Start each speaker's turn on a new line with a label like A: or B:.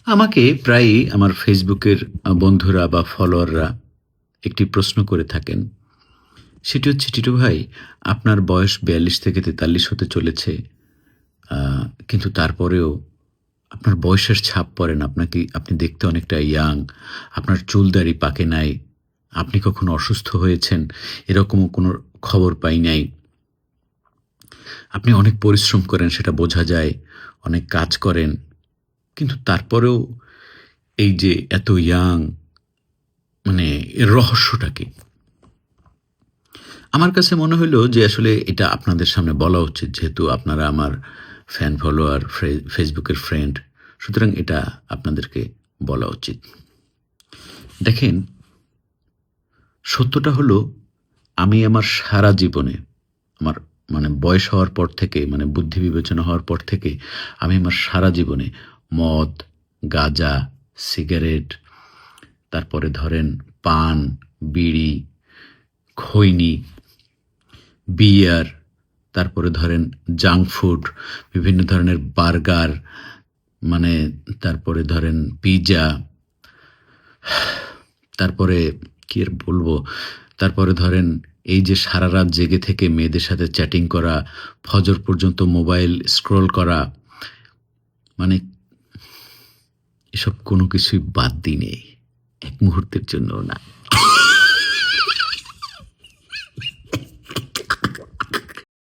A: আমাকে প্রায়ই আমার ফেসবুকের বন্ধুরা বা ফলোয়াররা একটি প্রশ্ন করে থাকেন। সেটি হচ্ছে, "টিটু ভাই, আপনার বয়স ৪২ থেকে ৪৩ হতে চলেছে। আ কিন্তু তারপরেও আপনার বয়সের ছাপ পড়ে না। আপনি দেখতে অনেকটা ইয়াং। আপনার চুল দাড়ি পাকে নাই। আপনি কখনো অসুস্থ হয়েছেন, এরকমও কোনো খবর পাই নাই। আপনি অনেক পরিশ্রম করেন, সেটা বোঝা যায়। অনেক কাজ করেন। কিন্তু তারপরেও এই যে এত ইয়াং, মানে এর রহস্যটা কি?" আমার কাছে মনে হইল যে আসলে এটা আপনাদের সামনে বলা উচিত। যেহেতু আপনারা আমার ফ্যান ফলোয়ার, ফেসবুকের ফ্রেন্ড। সুতরাং এটা আপনাদেরকে বলা উচিত। দেখেন, সত্যটা হলো, আমি আমার সারা জীবনে, আমার বয়স হওয়ার পর থেকে, বুদ্ধি বিবেচনা হওয়ার পর থেকে আমি আমার সারা জীবনে মদ, গাঁজা, সিগারেট, তারপরে ধরেন পান, বিড়ি, খৈনি, বিয়ার, তারপরে ধরেন জাঙ্ক ফুড, বিভিন্ন ধরনের বার্গার, মানে তারপরে ধরেন পিজ্জা, তারপরে কি আর বলবো? তারপরে ধরেন এই যে সারারাত জেগে থেকে মেয়েদের সাথে চ্যাটিং করা, ফজর পর্যন্ত মোবাইল স্ক্রল করা, মানে এসব কোনো কিছুই বাদ দিই নাই। এক মুহূর্তের জন্যও না।